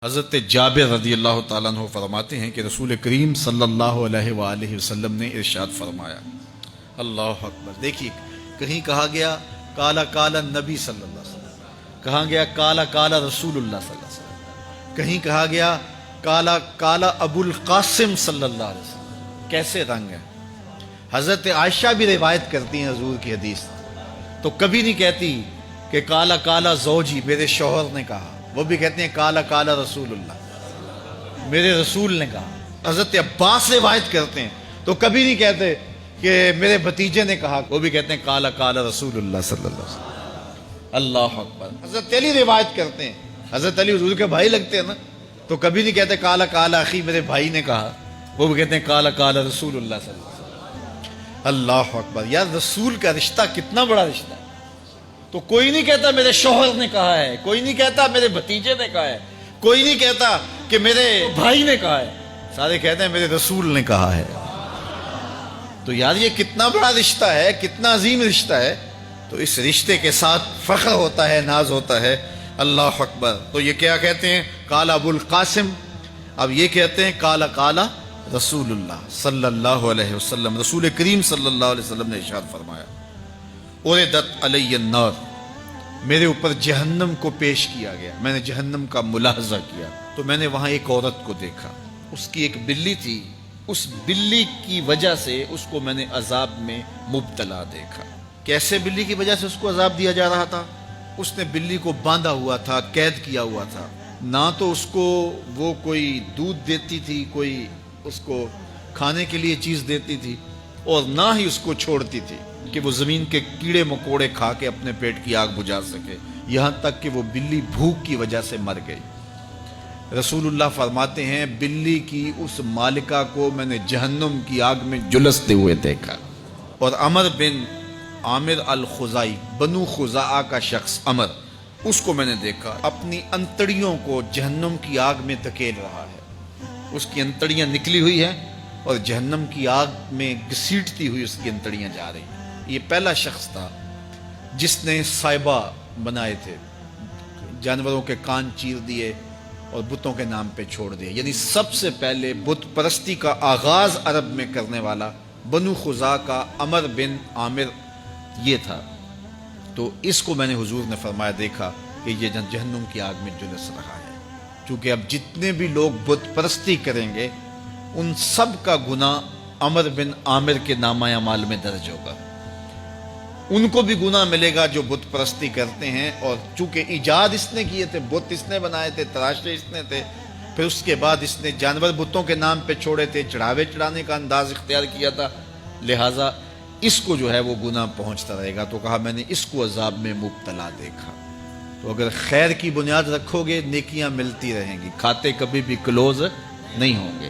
حضرت جابر رضی اللہ تعالیٰ عنہ فرماتے ہیں کہ رسول کریم صلی اللہ علیہ وآلہ وسلم نے ارشاد فرمایا، اللہ اکبر۔ دیکھیے، کہیں کہا گیا کالا کالا نبی صلی اللہ علیہ وسلم، کہا گیا کالا کالا رسول اللہ صلی اللہ علیہ وسلم، کہیں کہا گیا کالا کالا ابو القاسم صلی اللہ علیہ وسلم۔ کیسے رنگ ہیں؟ حضرت عائشہ بھی روایت کرتی ہیں حضور کی حدیث، تو کبھی نہیں کہتی کہ کالا کالا زوجی، میرے شوہر نے کہا، وہ بھی کہتے ہیں کالا کالا رسول اللہ، میرے رسول نے کہا۔ حضرت عباس روایت کرتے ہیں تو کبھی نہیں کہتے کہ میرے بھتیجے نے کہا، وہ بھی کہتے ہیں کالا کالا رسول اللہ صلی اللہ علیہ وسلم۔ اللہ اکبر۔ حضرت علی روایت کرتے ہیں، حضرت علی حضور کے بھائی لگتے ہیں نا، تو کبھی نہیں کہتے کالا کالا اخی، میرے بھائی نے کہا، وہ بھی کہتے ہیں کالا کالا رسول اللہ صلی اللہ علیہ وسلم۔ اللہ اکبر۔ یار رسول کا رشتہ کتنا بڑا رشتہ ہے۔ تو کوئی نہیں کہتا میرے شوہر نے کہا ہے، کوئی نہیں کہتا میرے بھتیجے نے کہا ہے، کوئی نہیں کہتا کہ میرے بھائی نے کہا ہے، سارے کہتے ہیں میرے رسول نے کہا ہے۔ تو یار یہ کتنا بڑا رشتہ ہے، کتنا عظیم رشتہ ہے، تو اس رشتے کے ساتھ فخر ہوتا ہے، ناز ہوتا ہے۔ اللہ اکبر۔ تو یہ کیا کہتے ہیں؟ کالا ابو القاسم، اب یہ کہتے ہیں کالا کالا رسول اللہ صلی اللہ علیہ وسلم۔ رسول کریم صلی اللہ علیہ وسلم نے ارشاد فرمایا، اُرِدَتْ عَلَيَّ النَّارُ، میرے اوپر جہنم کو پیش کیا گیا، میں نے جہنم کا ملاحظہ کیا، تو میں نے وہاں ایک عورت کو دیکھا، اس کی ایک بلی تھی، اس بلی کی وجہ سے اس کو میں نے عذاب میں مبتلا دیکھا۔ کیسے بلی کی وجہ سے اس کو عذاب دیا جا رہا تھا؟ اس نے بلی کو باندھا ہوا تھا، قید کیا ہوا تھا، نہ تو اس کو وہ کوئی دودھ دیتی تھی، کوئی اس کو کھانے کے لیے چیز دیتی تھی، اور نہ ہی اس کو چھوڑتی تھی کہ وہ زمین کے کیڑے مکوڑے کھا کے اپنے پیٹ کی آگ بجھا سکے، یہاں تک کہ وہ بلی بھوک کی وجہ سے مر گئی۔ رسول اللہ فرماتے ہیں بلی کی اس مالکہ کو میں نے جہنم کی آگ میں جلستے ہوئے دیکھا۔ اور عمر بن عامر الخزائی، بنو خزاعہ کا شخص عمر، اس کو میں نے دیکھا اپنی انتڑیوں کو جہنم کی آگ میں دھکیل رہا ہے، اس کی انتڑیاں نکلی ہوئی ہیں اور جہنم کی آگ میں گھسیٹتی ہوئی اس کی انتڑیاں جا رہی ہیں۔ یہ پہلا شخص تھا جس نے سائبہ بنائے تھے، جانوروں کے کان چیر دیے اور بتوں کے نام پہ چھوڑ دیے، یعنی سب سے پہلے بت پرستی کا آغاز عرب میں کرنے والا بنو خزاعہ کا عمر بن عامر یہ تھا۔ تو اس کو میں نے حضور نے فرمایا دیکھا کہ یہ جہنم کی آگ میں جلس رہا ہے، چونکہ اب جتنے بھی لوگ بت پرستی کریں گے ان سب کا گناہ عمر بن عامر کے نامہ اعمال میں درج ہوگا، ان کو بھی گناہ ملے گا جو بت پرستی کرتے ہیں۔ اور چونکہ ایجاد اس نے کیے تھے، بت اس نے بنائے تھے، تراشے اس نے تھے، پھر اس کے بعد اس نے جانور بتوں کے نام پہ چھوڑے تھے، چڑھاوے چڑھانے کا انداز اختیار کیا تھا، لہٰذا اس کو جو ہے وہ گناہ پہنچتا رہے گا۔ تو کہا میں نے اس کو عذاب میں مبتلا دیکھا۔ تو اگر خیر کی بنیاد رکھو گے نیکیاں ملتی رہیں گی، کھاتے کبھی بھی کلوز نہیں ہوں گے،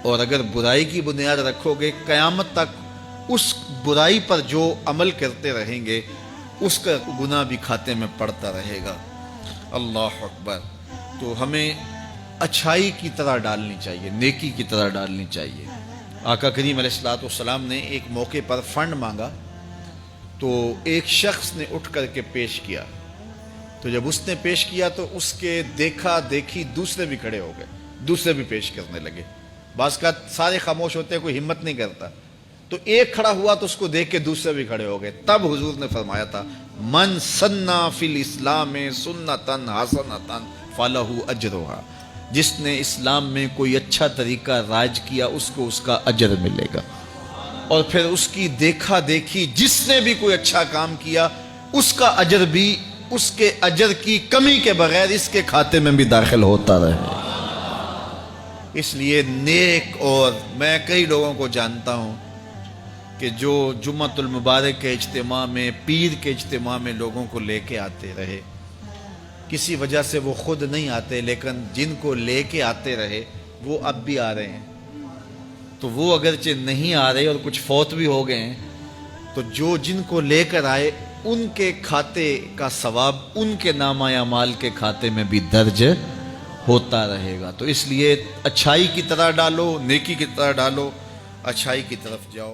اور اگر برائی کی بنیاد رکھو گے قیامت تک اس برائی پر جو عمل کرتے رہیں گے اس کا گناہ بھی کھاتے میں پڑتا رہے گا۔ اللہ اکبر۔ تو ہمیں اچھائی کی طرح ڈالنی چاہیے، نیکی کی طرح ڈالنی چاہیے۔ آقا کریم علیہ الصلوۃ والسلام نے ایک موقع پر فنڈ مانگا تو ایک شخص نے اٹھ کر کے پیش کیا، تو جب اس نے پیش کیا تو اس کے دیکھا دیکھی دوسرے بھی کھڑے ہو گئے، دوسرے بھی پیش کرنے لگے۔ بعض کا سارے خاموش ہوتے ہیں، کوئی ہمت نہیں کرتا، تو ایک کھڑا ہوا تو اس کو دیکھ کے دوسرے بھی کھڑے ہو گئے۔ تب حضور نے فرمایا تھا من سنّا فی الاسلام سنتاً حسنۃ فلہ اجرھا، جس نے اسلام میں کوئی اچھا طریقہ رائج کیا اس کو اس کا اجر ملے گا، اور پھر اس کی دیکھا دیکھی جس نے بھی کوئی اچھا کام کیا اس کا اجر بھی اس کے اجر کی کمی کے بغیر اس کے کھاتے میں بھی داخل ہوتا رہے۔ اس لیے نیک، اور میں کئی لوگوں کو جانتا ہوں کہ جو جمعۃ المبارک کے اجتماع میں، پیر کے اجتماع میں لوگوں کو لے کے آتے رہے، کسی وجہ سے وہ خود نہیں آتے لیکن جن کو لے کے آتے رہے وہ اب بھی آ رہے ہیں، تو وہ اگرچہ نہیں آ رہے اور کچھ فوت بھی ہو گئے ہیں، تو جو جن کو لے کر آئے ان کے کھاتے کا ثواب ان کے نامہ اعمال کے کھاتے میں بھی درج ہوتا رہے گا۔ تو اس لیے اچھائی کی طرح ڈالو، نیکی کی طرح ڈالو، اچھائی کی طرف جاؤ۔